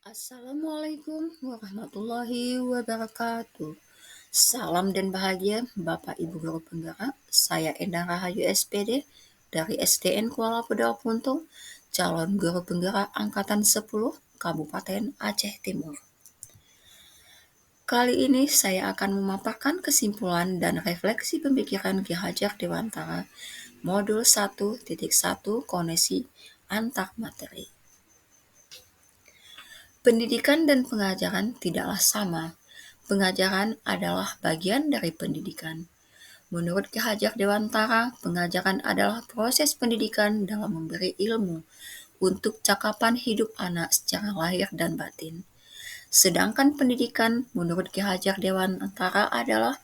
Assalamualaikum warahmatullahi wabarakatuh. Salam dan bahagia Bapak Ibu Guru Penggerak. Saya Endang Rahayu SPD dari SDN Kuala Pedal Puntung, calon guru penggerak angkatan 10 Kabupaten Aceh Timur. Kali ini saya akan memaparkan kesimpulan dan refleksi pemikiran Ki Hajar Dewantara Modul 1.1 Koneksi Antar Materi. Pendidikan dan pengajaran tidaklah sama. Pengajaran adalah bagian dari pendidikan. Menurut Ki Hajar Dewantara, pengajaran adalah proses pendidikan dalam memberi ilmu untuk cakapan hidup anak secara lahir dan batin. Sedangkan pendidikan menurut Ki Hajar Dewantara adalah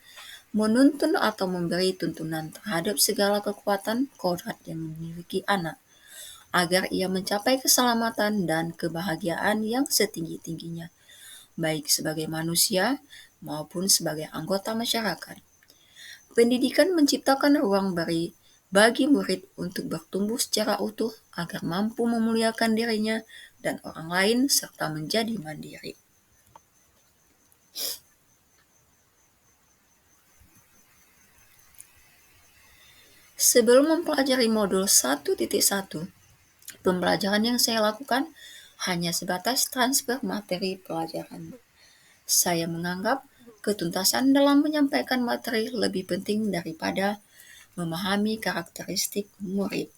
menuntun atau memberi tuntunan terhadap segala kekuatan kodrat yang dimiliki anak, agar ia mencapai keselamatan dan kebahagiaan yang setinggi-tingginya, baik sebagai manusia maupun sebagai anggota masyarakat. Pendidikan menciptakan ruang bagi murid untuk bertumbuh secara utuh agar mampu memuliakan dirinya dan orang lain serta menjadi mandiri. Sebelum mempelajari modul 1.1, pembelajaran yang saya lakukan hanya sebatas transfer materi pelajaran. Saya menganggap ketuntasan dalam menyampaikan materi lebih penting daripada memahami karakteristik murid.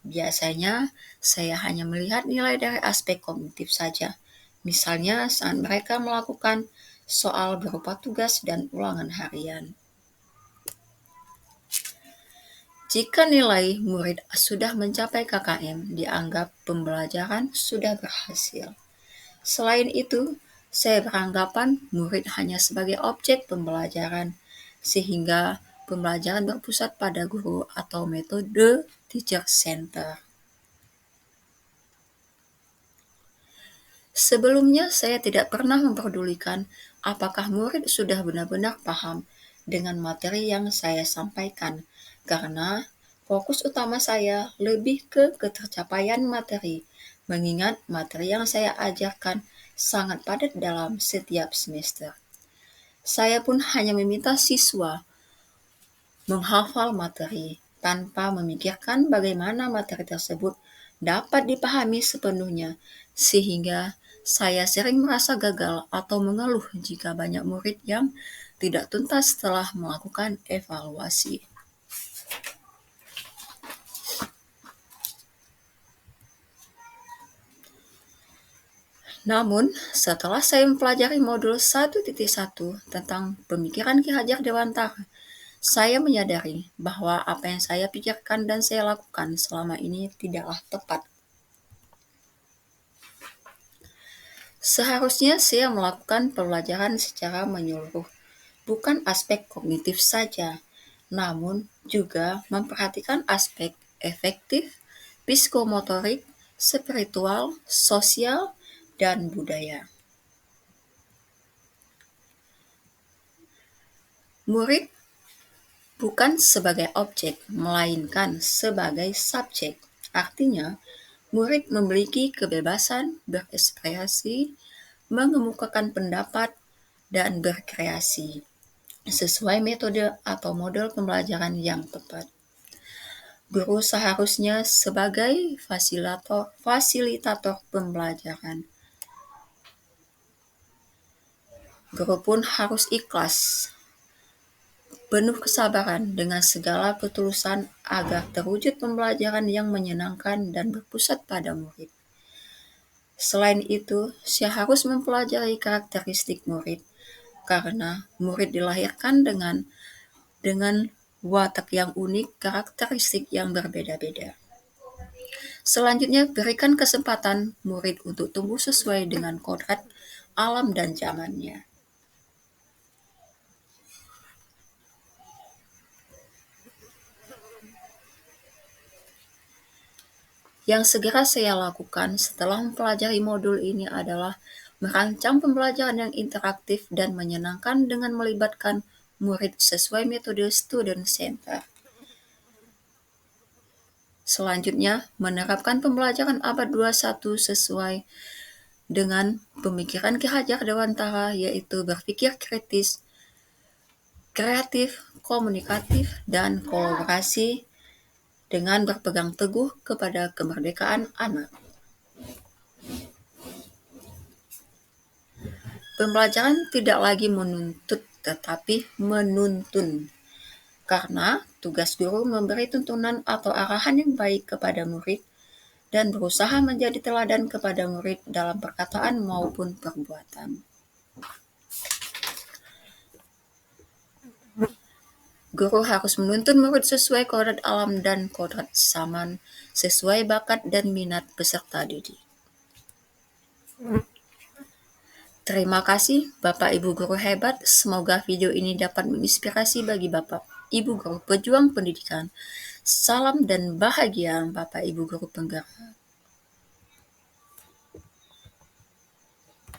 Biasanya, saya hanya melihat nilai dari aspek kognitif saja. Misalnya saat mereka melakukan soal berupa tugas dan ulangan harian. Jika nilai murid sudah mencapai KKM, dianggap pembelajaran sudah berhasil. Selain itu, saya beranggapan murid hanya sebagai objek pembelajaran, sehingga pembelajaran berpusat pada guru atau metode teacher center. Sebelumnya, saya tidak pernah memperdulikan apakah murid sudah benar-benar paham dengan materi yang saya sampaikan, karena fokus utama saya lebih ke ketercapaian materi, mengingat materi yang saya ajarkan sangat padat dalam setiap semester. Saya pun hanya meminta siswa menghafal materi tanpa memikirkan bagaimana materi tersebut dapat dipahami sepenuhnya, sehingga saya sering merasa gagal atau mengeluh jika banyak murid yang tidak tuntas setelah melakukan evaluasi. Namun, setelah saya mempelajari modul 1.1 tentang pemikiran Ki Hajar Dewantara, saya menyadari bahwa apa yang saya pikirkan dan saya lakukan selama ini tidaklah tepat. Seharusnya saya melakukan pembelajaran secara menyeluruh, bukan aspek kognitif saja, namun juga memperhatikan aspek efektif, psikomotorik, spiritual, sosial, dan budaya. Murid bukan sebagai objek, melainkan sebagai subjek. Artinya, murid memiliki kebebasan berekspresi, mengemukakan pendapat, dan berkreasi sesuai metode atau model pembelajaran yang tepat. Guru seharusnya sebagai fasilitator pembelajaran. Guru pun harus ikhlas, penuh kesabaran dengan segala ketulusan agar terwujud pembelajaran yang menyenangkan dan berpusat pada murid. Selain itu, saya harus mempelajari karakteristik murid, karena murid dilahirkan dengan watak yang unik, karakteristik yang berbeda-beda. Selanjutnya, berikan kesempatan murid untuk tumbuh sesuai dengan kodrat alam dan zamannya. Yang segera saya lakukan setelah mempelajari modul ini adalah merancang pembelajaran yang interaktif dan menyenangkan dengan melibatkan murid sesuai metode student center. Selanjutnya, menerapkan pembelajaran abad 21 sesuai dengan pemikiran Ki Hajar Dewantara, yaitu berpikir kritis, kreatif, komunikatif, dan kolaborasi dengan berpegang teguh kepada kemerdekaan anak. Pembelajaran tidak lagi menuntut tetapi menuntun, karena tugas guru memberi tuntunan atau arahan yang baik kepada murid dan berusaha menjadi teladan kepada murid dalam perkataan maupun perbuatan. Guru harus menuntun murid sesuai kodrat alam dan kodrat zaman, sesuai bakat dan minat peserta didik. Terima kasih Bapak Ibu Guru hebat, semoga video ini dapat menginspirasi bagi Bapak Ibu Guru pejuang pendidikan. Salam dan bahagia Bapak Ibu Guru penggerak.